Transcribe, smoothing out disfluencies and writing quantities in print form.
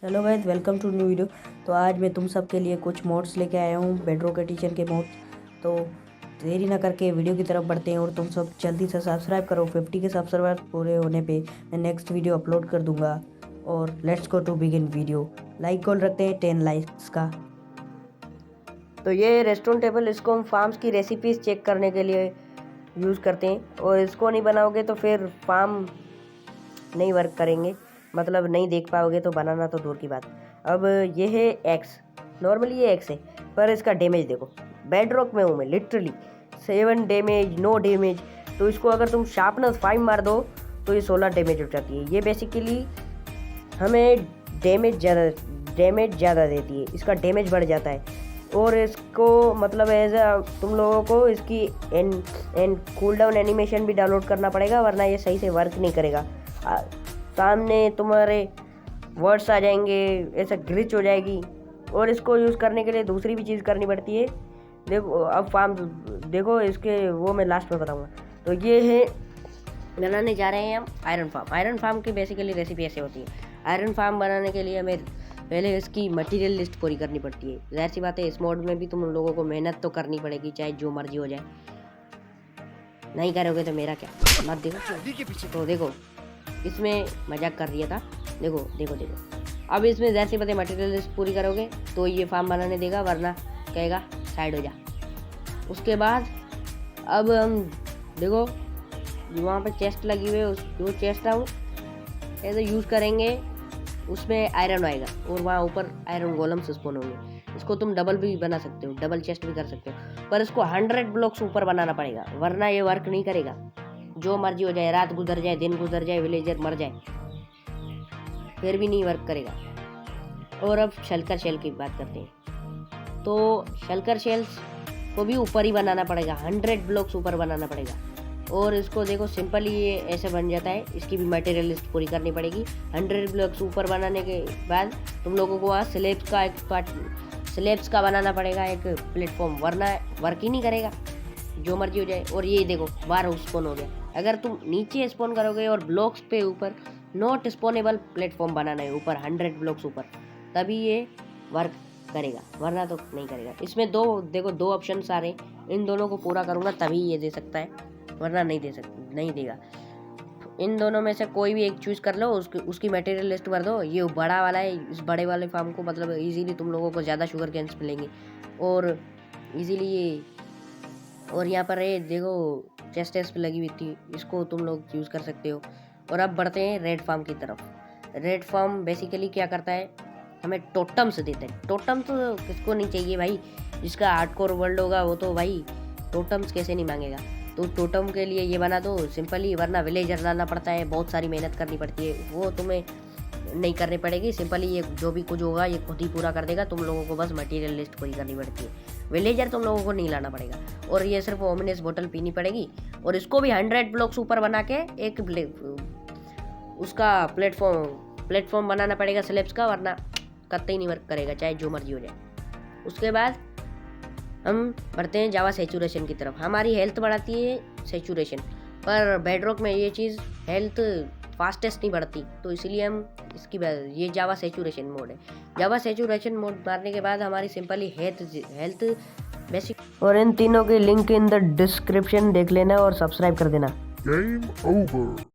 Hello guys, welcome to new video. तो आज मैं तुम सब के लिए कुछ मोड्स लेके आया हूँ, बेडरॉक एडिशन के मोड। तो देरी ना करके वीडियो की तरफ बढ़ते हैं और तुम सब जल्दी से सब्सक्राइब करो। 50 के सब्सक्राइबर पूरे होने पे मैं नेक्स्ट वीडियो अपलोड कर दूंगा। और let's go to begin video. Like goal रखते हैं 10 लाइक्स का। तो ये रेस्टोरेंट टेबल, इसको हम फार्म्स की रेसिपीज़ चेक करने के लिए यूज़ करते हैं। और इसको नहीं बनाओगे तो फिर फार्म नहीं वर्क करेंगे, मतलब नहीं देख पाओगे, तो बनाना तो दूर की बात। अब ये है एक्स, नॉर्मली ये एक्स है, पर इसका डैमेज देखो। बेडरॉक में हूँ मैं, लिटरली 7 डैमेज, नो डैमेज। तो इसको अगर तुम शार्पनेस 5 मार दो तो ये 16 डैमेज हो जाती है। ये बेसिकली हमें डैमेज ज़्यादा देती है, इसका डैमेज बढ़ जाता है। और इसको मतलब एज तुम लोगों को इसकी एंड कूल डाउन एनिमेशन भी डाउनलोड करना पड़ेगा, वरना ये सही से वर्क नहीं करेगा। सामने तुम्हारे वर्ड्स आ जाएंगे, ऐसा ग्लिच हो जाएगी। और इसको यूज़ करने के लिए दूसरी भी चीज़ करनी पड़ती है। देखो अब फार्म देखो इसके, वो मैं लास्ट में बताऊंगा। तो ये है, बनाने जा रहे हैं हम आयरन फार्म। आयरन फार्म की बेसिकली रेसिपी ऐसे होती है। आयरन फार्म बनाने के लिए हमें पहले इसकी मटेरियल लिस्ट पूरी करनी पड़ती है। जाहिर सी बात है, इस मोड में भी तुम लोगों को मेहनत तो करनी पड़ेगी, चाहे जो मर्जी हो जाए। नहीं करोगे तो मेरा क्या, मत देखो। तो देखो, इसमें मजाक कर दिया था। देखो देखो देखो, अब इसमें जैसे पता मटेरियल लिस्ट पूरी करोगे तो ये फार्म बनाने देगा, वरना कहेगा साइड हो जा। उसके बाद अब हम देखो, वहाँ पे चेस्ट लगी हुई है, वो चेस्ट हम ऐसे यूज़ करेंगे, उसमें आयरन आएगा और वहाँ ऊपर आयरन गोलम्स स्पॉन होंगे। इसको तुम डबल भी बना सकते हो, डबल चेस्ट भी कर सकते हो, पर इसको 100 ब्लॉक्स ऊपर बनाना पड़ेगा, वरना ये वर्क नहीं करेगा। जो मर्जी हो जाए, रात गुजर जाए, दिन गुजर जाए, विलेजर मर जाए, फिर भी नहीं वर्क करेगा। और अब शल्कर शेल की बात करते हैं। तो शल्कर शेल्स को भी ऊपर ही बनाना पड़ेगा, 100 ब्लॉक्स ऊपर बनाना पड़ेगा। और इसको देखो, सिंपली ये ऐसे बन जाता है। इसकी भी मटेरियल लिस्ट पूरी करनी पड़ेगी। 100 ब्लॉक्स ऊपर बनाने के बाद तुम लोगों को वहाँ स्लेब्स का बनाना पड़ेगा एक प्लेटफॉर्म, वरना वर्क ही नहीं करेगा, जो मर्जी हो जाए। और ये देखो, बार स्पॉन हो गया। अगर तुम नीचे स्पॉन करोगे और ब्लॉक्स पे ऊपर नॉट स्पॉनेबल प्लेटफॉर्म बनाना है ऊपर, 100 ब्लॉक्स ऊपर, तभी ये वर्क करेगा, वरना तो नहीं करेगा। इसमें दो ऑप्शन आ रहे हैं, इन दोनों को पूरा करूँगा तभी ये दे सकता है, वरना नहीं देगा। इन दोनों में से कोई भी एक चूज़ कर लो, उसकी मटेरियल लिस्ट भर दो। ये बड़ा वाला है, इस बड़े वाले फार्म को मतलब इजीली तुम लोगों को ज़्यादा शुगर कैंस मिलेंगे और इजीली ये। और यहाँ पर ये देखो, चेस्ट लगी हुई थी, इसको तुम लोग यूज़ कर सकते हो। और अब बढ़ते हैं रेड फार्म की तरफ। रेड फार्म बेसिकली क्या करता है, हमें टोटम्स देते हैं। टोटम तो किसको नहीं चाहिए भाई, जिसका हार्डकोर वर्ल्ड होगा वो तो भाई टोटम्स कैसे नहीं मांगेगा। तो टोटम के लिए ये बना दो सिंपली, वरना विलेजर लाना पड़ता है, बहुत सारी मेहनत करनी पड़ती है, वो तुम्हें नहीं करनी पड़ेगी। सिंपली ये जो भी कुछ होगा ये खुद ही पूरा कर देगा, तुम लोगों को बस मटेरियल लिस्ट पूरी करनी पड़ती है। विलेजर तुम लोगों को नहीं लाना पड़ेगा। और ये सिर्फ ओमिनियस बोतल पीनी पड़ेगी। और इसको भी 100 ब्लॉक्स ऊपर बना के एक उसका प्लेटफॉर्म बनाना पड़ेगा स्लेब्स का, वरना कतई नहीं वर्क करेगा, चाहे जो मर्जी हो जाए। उसके बाद हम बढ़ते हैं जावा सेचुरेशन की तरफ। हमारी हेल्थ बढ़ाती है सेचुरेशन, पर बेडरॉक में ये चीज़ हेल्थ फास्टेस्ट नहीं बढ़ती, तो इसलिए हम ये जावा सेचुरेशन मोड है। जावा सेचुरेशन मोड मारने के बाद हमारी सिंपली हेल्थ बेसिक। और इन तीनों के लिंक इन द डिस्क्रिप्शन देख लेना और सब्सक्राइब कर देना। Game over.